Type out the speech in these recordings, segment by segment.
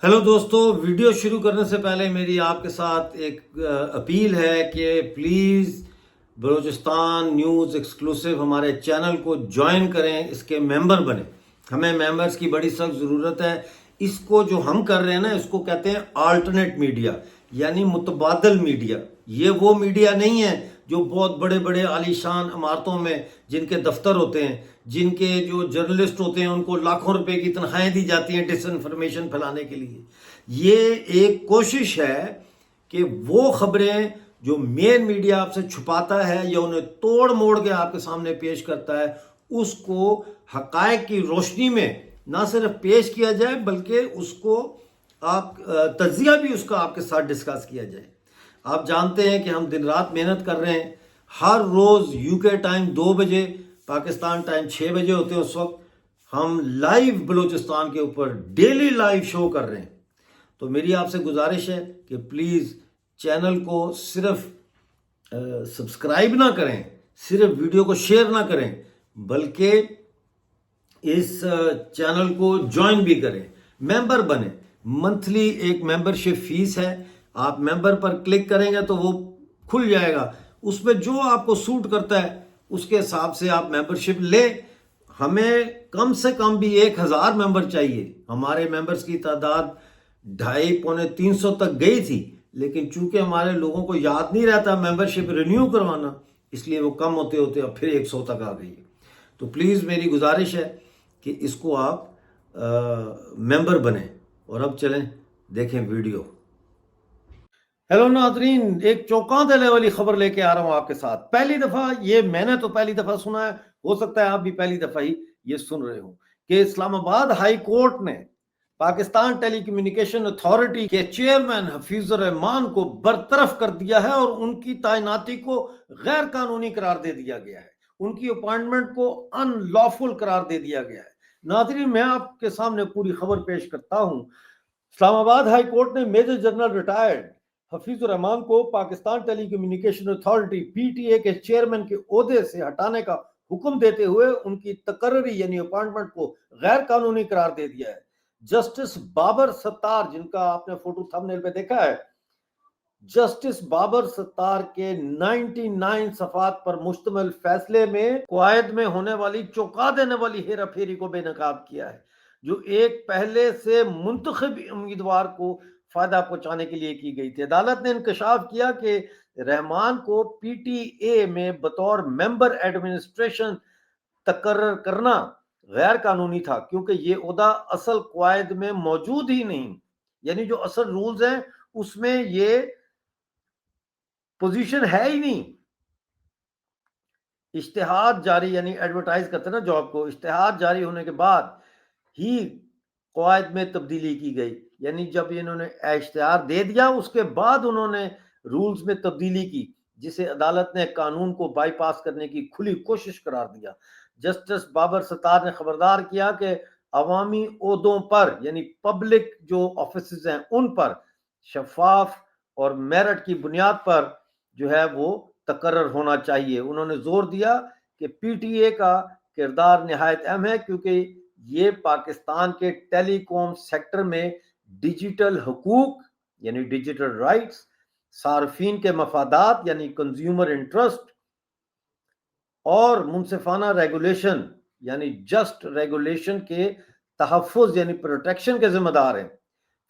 Hello दोस्तों, video शुरू करने से पहले मेरी आपके साथ एक अपील है कि प्लीज़ बलूचिस्तान न्यूज़ एक्सक्लूसिव हमारे चैनल को ज्वाइन करें, इसके मेंबर बने। हमें मेंबर्स की बड़ी सख्त ज़रूरत है। इसको जो हम कर रहे हैं ना, इसको कहते हैं आल्टरनेट मीडिया, यानी मुतबादल मीडिया। ये वो मीडिया नहीं है जो बहुत बड़े बड़े आलीशान इमारतों में जिनके दफ्तर होते हैं, जिनके जो जर्नलिस्ट होते हैं उनको लाखों रुपए की तनख्वाहें दी जाती हैं डिसइंफॉर्मेशन फैलाने के लिए। ये एक कोशिश है कि वो खबरें जो मेन मीडिया आपसे छुपाता है या उन्हें तोड़ मोड़ के आपके सामने पेश करता है, उसको हकायक की रोशनी में ना सिर्फ पेश किया जाए बल्कि उसको आप तज्जिया भी उसका आपके साथ डिस्कस किया जाए। आप जानते हैं कि हम दिन रात मेहनत कर रहे हैं। हर रोज़ यूके टाइम 2 बजे, पाकिस्तान टाइम 6 बजे होते हैं, उस वक्त हम लाइव बलूचिस्तान के ऊपर डेली लाइव शो कर रहे हैं। तो मेरी आपसे गुजारिश है कि प्लीज़ चैनल को सिर्फ सब्सक्राइब ना करें, सिर्फ वीडियो को शेयर ना करें, बल्कि इस चैनल को ज्वाइन भी करें, मेंबर बने। मंथली एक मेंबरशिप फीस है, आप मेंबर पर क्लिक करेंगे तो वो खुल जाएगा। उसमें जो आपको सूट करता है उसके हिसाब से आप मेंबरशिप ले। हमें कम से कम भी 1000 मेंबर चाहिए। हमारे मेंबर्स की तादाद 250-300 तक गई थी, लेकिन चूंकि हमारे लोगों को याद नहीं रहता मेंबरशिप रिन्यू करवाना, इसलिए वो कम होते होते अब फिर 100 तक आ गई है। तो प्लीज़ मेरी गुजारिश है कि इसको आप मेंबर बने। और अब चलें देखें वीडियो। हेलो नाजरीन, एक चौंका देने वाली खबर लेके आ रहा हूं आपके साथ। पहली दफा ये मैंने तो पहली दफा सुना है, हो सकता है आप भी पहली दफा ही ये सुन रहे हो कि इस्लामाबाद हाई कोर्ट ने पाकिस्तान टेलीकम्युनिकेशन अथॉरिटी के चेयरमैन हफीजुर रहमान को बरतरफ कर दिया है और उनकी तैनाती को गैर कानूनी करार दे दिया गया है। उनकी अपॉइंटमेंट को अनलॉफुल करार दे दिया गया है। नाजरीन, मैं आपके सामने पूरी खबर पेश करता हूं। इस्लामाबाद हाई कोर्ट ने major general retired Hafeezur Rahman को पाकिस्तान टेलीकम्युनिकेशन अथॉरिटी पीटीए के चेयरमैन के ओहदे से हटाने का हुक्म देते हुए उनकी तकर्री यानी अपॉइंटमेंट को गैर कानूनी करार दे दिया है। जस्टिस बाबर सत्तार, जिनका आपने फोटो थंबनेल पे देखा है, जस्टिस बाबर सत्तार के 99 सफात पर मुश्तमिल फैसले में कुवैत में होने वाली चौंका देने वाली हेरा फेरी को बेनकाब किया है, जो एक पहले से मुंतखब उम्मीदवार को फायदा पहुंचाने के लिए की गई थी। अदालत ने इंकशाफ किया कि रहमान को पीटीए में बतौर मेंबर एडमिनिस्ट्रेशन तकर्रर करना गैर कानूनी था, क्योंकि ये ओहदा असल कुवैत में मौजूद ही नहीं, यानी जो असल रूल्स हैं उसमें ये पोजीशन है ही नहीं। इश्तिहार जारी यानी एडवर्टाइज करते हैं ना जॉब को, इश्तिहार जारी होने के बाद ही कवायद में तब्दीली की गई, यानी जब इन्होंने इश्तिहार दे दिया उसके बाद उन्होंने रूल्स में तब्दीली की, जिसे अदालत ने कानून को बाईपास करने की खुली कोशिश करार दिया। जस्टिस बाबर सत्तार ने खबरदार किया कि अवामी ओहदों पर यानी पब्लिक जो ऑफिस हैं उन पर शफाफ और मेरिट की बुनियाद पर जो है वो तकर्रर होना चाहिए। उन्होंने जोर दिया कि पीटीए का किरदार निहायत अहम है, क्योंकि ये पाकिस्तान के टेलीकॉम सेक्टर में डिजिटल हकूक यानी डिजिटल राइट्स, सार्फिन के मफादात यानी कंज्यूमर इंटरेस्ट और मुनसिफाना रेगुलेशन यानी जस्ट रेगुलेशन के तहफ़्फ़ुज़ यानी प्रोटेक्शन के जिम्मेदार हैं।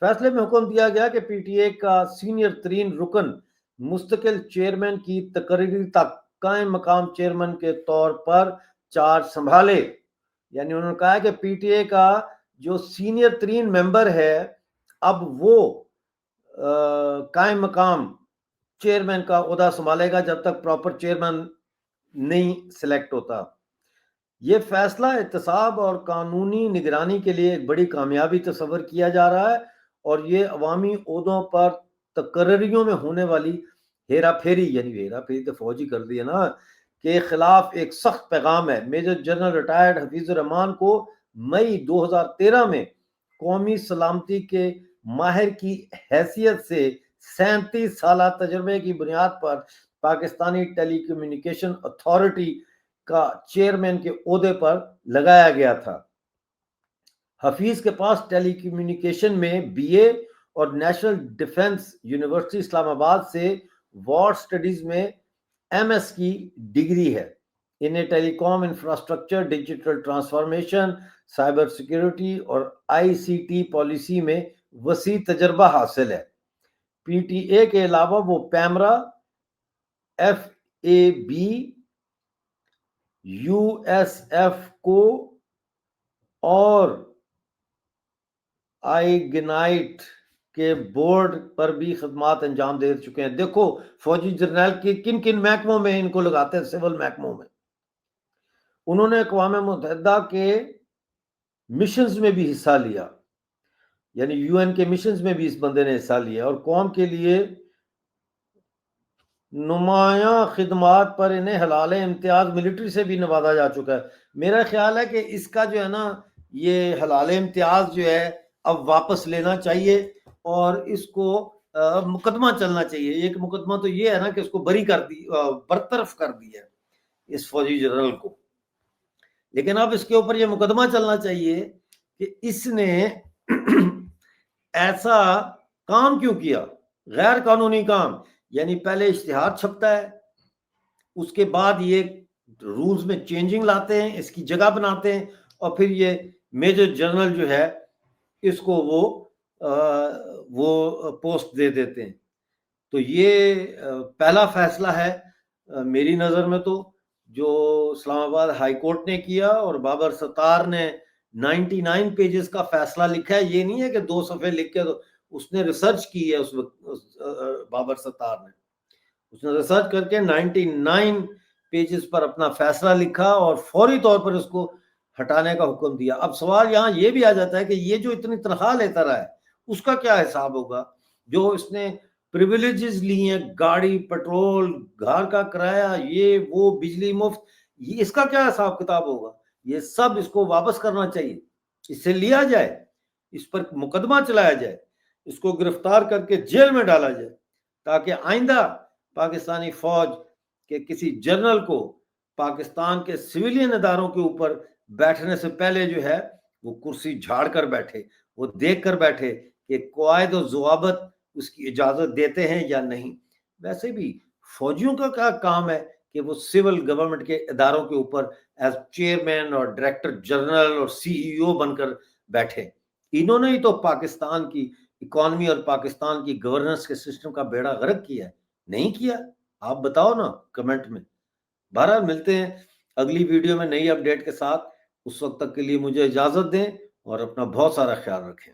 फैसले में हुक्म दिया गया कि पीटीए का सीनियर तरीन रुकन मुस्तकिल चेयरमैन की तकरीरी तक कायम मकाम चेयरमैन के तौर पर चार्ज संभाले। यानी उन्होंने कहा है कि पीटीए का जो सीनियर तरीन मेंबर है अब वो कायम मकाम चेयरमैन का ओहदा संभालेगा जब तक प्रॉपर चेयरमैन नहीं सिलेक्ट होता। ये फैसला एहतसाब और कानूनी निगरानी के लिए एक बड़ी कामयाबी तस्वर किया जा रहा है और ये अवामी ओहदों पर तकर्रियों में होने वाली हेरा फेरी यानी हेरा फेरी तो फौजी कर दी है ना के खिलाफ एक सख्त पैगाम है। Major general retired Hafeezur Rahman को मई 2013 में कौमी सलामती के माहिर की हैसियत से 37 साल तजर्बे की बुनियाद पर पाकिस्तानी टेलीकम्युनिकेशन अथॉरिटी का चेयरमैन के ओहदे पर लगाया गया था। حفیظ کے پاس ٹیلی کمیونیکیشن میں بی اے اور national defence university Islamabad سے وار سٹڈیز میں ایم ایس کی ڈگری ہے. انہیں telecom infrastructure, digital transformation, cyber security اور آئی سی ٹی پالیسی میں وسیع تجربہ حاصل ہے. پی ٹی اے کے علاوہ وہ PEMRA, F A B, U S F کو اور آئیگنائٹ کے بورڈ پر بھی خدمات انجام دے چکے ہیں. دیکھو فوجی جرنیل کے کن کن محکموں میں ان کو لگاتے ہیں، سول محکموں میں. انہوں نے اقوام متحدہ کے مشنز میں بھی حصہ لیا، یعنی یو این کے مشنز میں بھی اس بندے نے حصہ لیا، اور قوم کے لیے نمایاں خدمات پر انہیں حلال امتیاز ملٹری سے بھی نوازا جا چکا ہے. میرا خیال ہے کہ اس کا جو ہے نا یہ حلال امتیاز جو ہے اب واپس لینا چاہیے اور اس کو مقدمہ چلنا چاہیے. ایک مقدمہ تو یہ ہے نا کہ اس کو بری کر دی، برطرف کر دیا اس فوجی جنرل کو، لیکن اب اس کے اوپر یہ مقدمہ چلنا چاہیے کہ اس نے ایسا کام کیوں کیا، غیر قانونی کام. یعنی پہلے اشتہار چھپتا ہے، اس کے بعد یہ رولز میں چینجنگ لاتے ہیں، اس کی جگہ بناتے ہیں، اور پھر یہ میجر جنرل جو ہے اس کو وہ پوسٹ دے دیتے ہیں. تو یہ پہلا فیصلہ ہے میری نظر میں تو جو اسلام آباد ہائی کورٹ نے کیا، اور بابر ستار نے 99 پیجز کا فیصلہ لکھا ہے. یہ نہیں ہے کہ 2 صفحے لکھ کے، تو اس نے ریسرچ کی ہے اس وقت بابر ستار نے، اس نے ریسرچ کر کے 99 پیجز پر اپنا فیصلہ لکھا اور فوری طور پر اس کو ہٹانے کا حکم دیا. اب سوال یہاں یہ بھی آ جاتا ہے کہ یہ جو اتنی تنخواہ لیتا رہا ہے اس کا کیا حساب ہوگا، جو اس نے پریویلیجز لی ہیں، گاڑی، پیٹرول، گھر کا کرایہ، یہ وہ، بجلی مفت، یہ اس کا کیا حساب کتاب ہوگا. یہ سب اس کو واپس کرنا چاہیے، اس سے لیا جائے، اس پر مقدمہ چلایا جائے، اس کو گرفتار کر کے جیل میں ڈالا جائے، تاکہ آئندہ پاکستانی فوج کے کسی جنرل کو پاکستان کے سویلین اداروں کے اوپر بیٹھنے سے پہلے جو ہے وہ کرسی جھاڑ کر بیٹھے، وہ دیکھ کر بیٹھے کہ قواعد و ضوابط اس کی اجازت دیتے ہیں یا نہیں. ویسے بھی فوجیوں کا کیا کام ہے کہ وہ سول گورنمنٹ کے اداروں کے اوپر ایز چیئرمین اور ڈائریکٹر جنرل اور سی ای او بن کر بیٹھے. انہوں نے ہی تو پاکستان کی اکانومی اور پاکستان کی گورننس کے سسٹم کا بیڑا غرق کیا ہے. نہیں کیا؟ آپ بتاؤ نا کمنٹ میں. بہرحال ملتے ہیں اگلی ویڈیو میں نئی اپڈیٹ کے ساتھ. اس وقت تک کے لیے مجھے اجازت دیں اور اپنا بہت سارا خیال رکھیں.